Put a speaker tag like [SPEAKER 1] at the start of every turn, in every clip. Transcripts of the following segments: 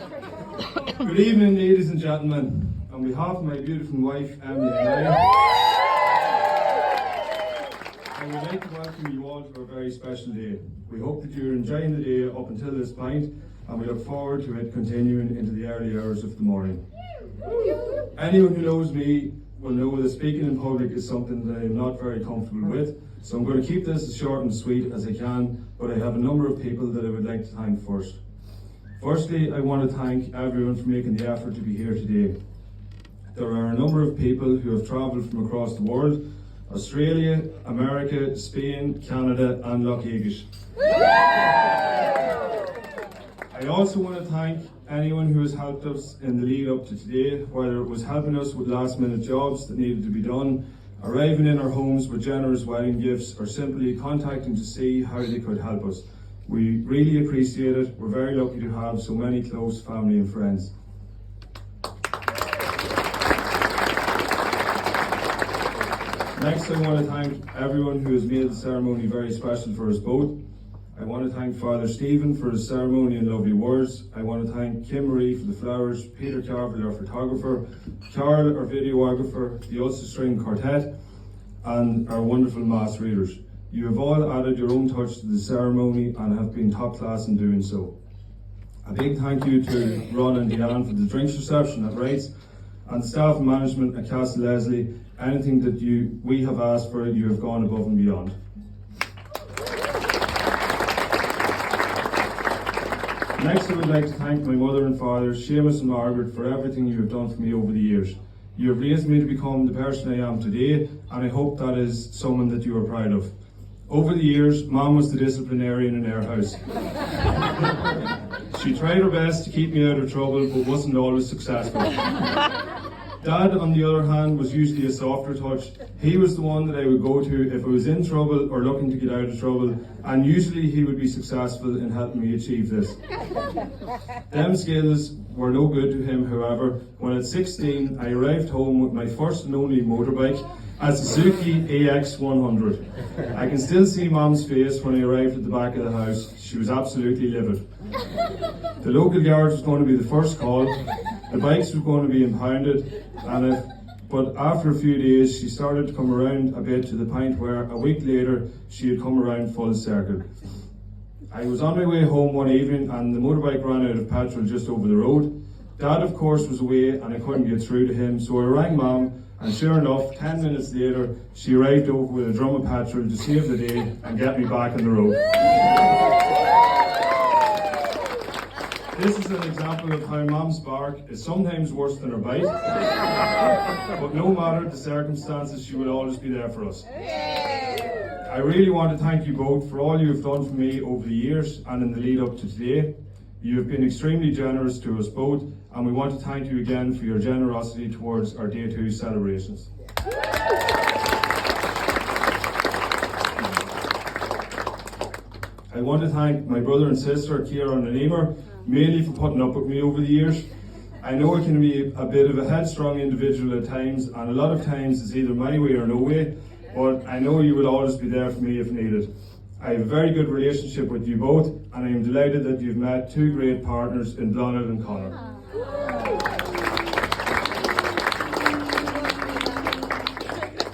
[SPEAKER 1] Good evening, ladies and gentlemen. On behalf of my beautiful wife, Emily, and I would like to welcome you all to our very special day. We hope that you're enjoying the day up until this point, and we look forward to it continuing into the early hours of the morning. Anyone who knows me will know that speaking in public is something that I'm not very comfortable with, so I'm going to keep this as short and sweet as I can, but I have a number of people that I would like to thank first. Firstly, I want to thank everyone for making the effort to be here today. There are a number of people who have travelled from across the world: Australia, America, Spain, Canada and Loch Agish. I also want to thank anyone who has helped us in the lead up to today, whether it was helping us with last minute jobs that needed to be done, arriving in our homes with generous wedding gifts, or simply contacting to see how they could help us. We really appreciate it. We're very lucky to have so many close family and friends. Next, I want to thank everyone who has made the ceremony very special for us both. I want to thank Father Stephen for his ceremony and lovely words. I want to thank Kim Marie for the flowers, Peter Carville, our photographer, Carl, our videographer, the Ulster String Quartet, and our wonderful mass readers. You have all added your own touch to the ceremony and have been top class in doing so. A big thank you to Ron and Deanne for the drinks reception at Wrights, and staff and management at Castle Leslie. Anything that we have asked for, you have gone above and beyond. Next, I would like to thank my mother and father, Seamus and Margaret, for everything you have done for me over the years. You have raised me to become the person I am today, and I hope that is someone that you are proud of. Over the years, Mom was the disciplinarian in our house. She tried her best to keep me out of trouble, but wasn't always successful. Dad, on the other hand, was usually a softer touch. He was the one that I would go to if I was in trouble or looking to get out of trouble, and usually he would be successful in helping me achieve this. Them skills were no good to him, however, when at 16 I arrived home with my first and only motorbike, a Suzuki AX100. I can still see Mom's face when I arrived at the back of the house. She was absolutely livid. The local garage was going to be the first call. The bikes were going to be impounded, but after a few days she started to come around a bit, to the point where a week later she had come around full circle. I was on my way home one evening and the motorbike ran out of petrol just over the road. Dad, of course, was away and I couldn't get through to him, so I rang Mom, and sure enough, 10 minutes later she arrived over with a drum of petrol to save the day and get me back on the road. This is an example of how Mom's bark is sometimes worse than her bite, but no matter the circumstances, she will always be there for us. I really want to thank you both for all you have done for me over the years and in the lead up to today. You have been extremely generous to us both, and we want to thank you again for your generosity towards our Day 2 celebrations. I want to thank my brother and sister, Ciara and Emer, mainly for putting up with me over the years. I know I can be a bit of a headstrong individual at times, and a lot of times it's either my way or no way, but I know you will always be there for me if needed. I have a very good relationship with you both, and I am delighted that you've met two great partners in Blonald and Conor.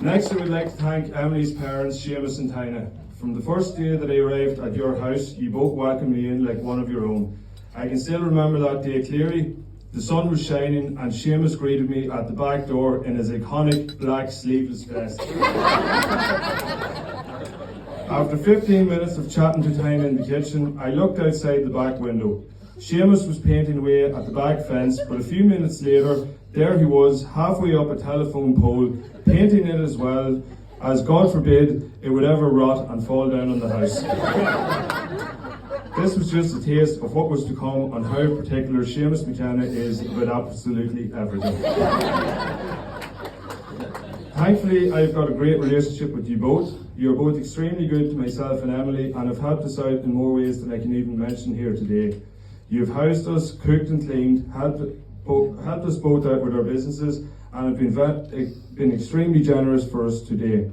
[SPEAKER 1] Next, I would like to thank Emily's parents, Seamus and Tina. From the first day that I arrived at your house, you both welcomed me in like one of your own. I can still remember that day clearly. The sun was shining and Seamus greeted me at the back door in his iconic black sleeveless vest. After 15 minutes of chatting to Tina in the kitchen, I looked outside the back window. Seamus was painting away at the back fence, but a few minutes later, there he was, halfway up a telephone pole, painting it as well, as God forbid it would ever rot and fall down on the house. This was just a taste of what was to come on how particular Seamus McKenna is about absolutely everything. Thankfully, I've got a great relationship with you both. You're both extremely good to myself and Emily, and have helped us out in more ways than I can even mention here today. You've housed us, cooked and cleaned, helped us both out with our businesses, and have been extremely generous for us today.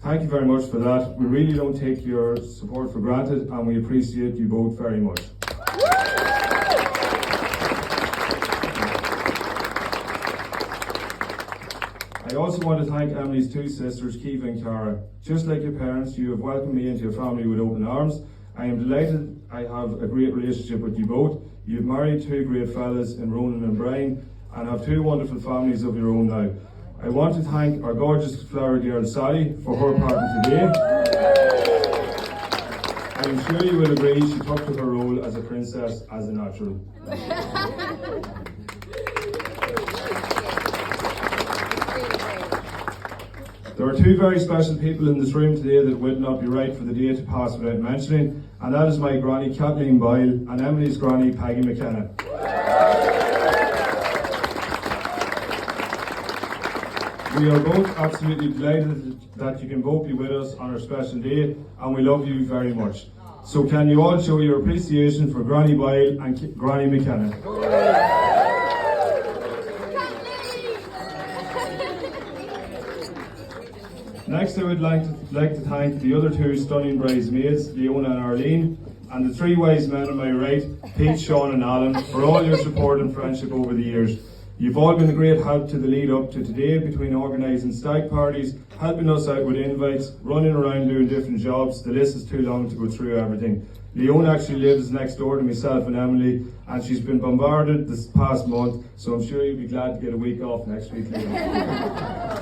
[SPEAKER 1] Thank you very much for that. We really don't take your support for granted, and we appreciate you both very much. I also want to thank Emily's two sisters, Kiva and Cara. Just like your parents, you have welcomed me into your family with open arms. I am delighted I have a great relationship with you both. You've married two great fellas in Ronan and Brian and have two wonderful families of your own now. I want to thank our gorgeous flower girl Sally for her part in today. I am sure you will agree she took to her role as a princess as a natural. There are two very special people in this room today that would not be right for the day to pass without mentioning, and that is my granny Kathleen Boyle and Emily's granny Peggy McKenna. We are both absolutely delighted that you can both be with us on our special day, and we love you very much. So can you all show your appreciation for Granny Boyle and Granny McKenna? Next, I would like to thank the other two stunning bridesmaids, Leona and Arlene, and the three wise men on my right, Pete, Sean and Alan, for all your support and friendship over the years. You've all been a great help to the lead up to today between organising stag parties, helping us out with invites, running around doing different jobs. The list is too long to go through everything. Leona actually lives next door to myself and Emily, and she's been bombarded this past month, so I'm sure you'll be glad to get a week off next week, Leona.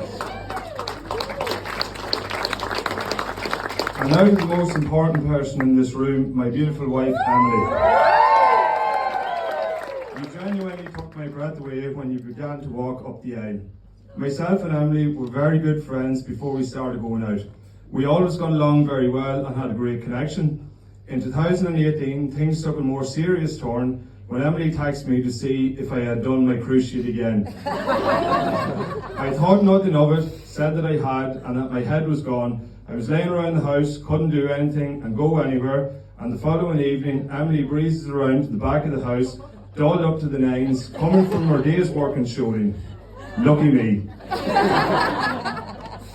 [SPEAKER 1] And now to the most important person in this room, my beautiful wife, Emily. You genuinely took my breath away when you began to walk up the aisle. Myself and Emily were very good friends before we started going out. We always got along very well and had a great connection. In 2018, things took a more serious turn when Emily texted me to see if I had done my cruciate again. I thought nothing of it, said that I had, and that my head was gone. I was laying around the house, couldn't do anything and go anywhere, and the following evening, Emily breezes around to the back of the house, dolled up to the nines, coming from her day's work and shouting, "Lucky me."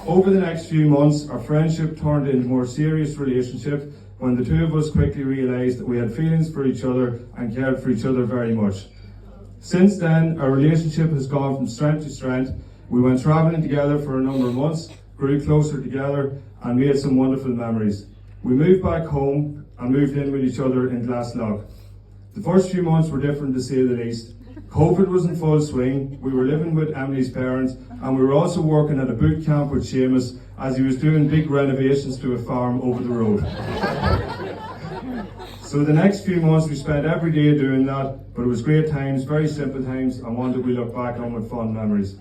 [SPEAKER 1] Over the next few months, our friendship turned into a more serious relationship when the two of us quickly realised that we had feelings for each other and cared for each other very much. Since then, our relationship has gone from strength to strength. We went travelling together for a number of months, grew closer together, and made some wonderful memories. We moved back home and moved in with each other in Glaslough. The first few months were different to say the least. COVID was in full swing, we were living with Emily's parents, and we were also working at a boot camp with Seamus as he was doing big renovations to a farm over the road. So the next few months we spent every day doing that, but it was great times, very simple times, and one that we look back on with fond memories.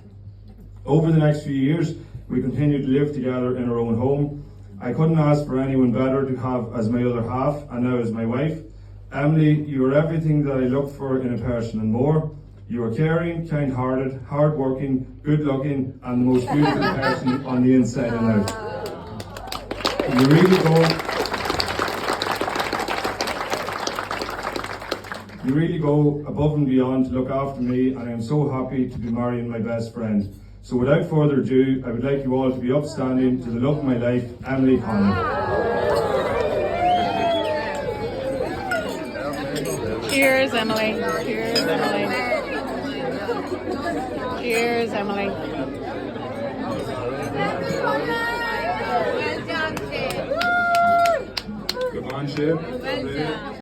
[SPEAKER 1] Over the next few years, we continued to live together in our own home. I couldn't ask for anyone better to have as my other half, and now as my wife. Emily, you are everything that I look for in a person and more. You are caring, kind-hearted, hard-working, good-looking, and the most beautiful person on the inside and out. You really go above and beyond to look after me, and I am so happy to be marrying my best friend. So without further ado, I would like you all to be upstanding to the love of my life, Emily Conlon.
[SPEAKER 2] Cheers, Emily. Cheers, Emily. Cheers, Emily.
[SPEAKER 1] Good man, Shane.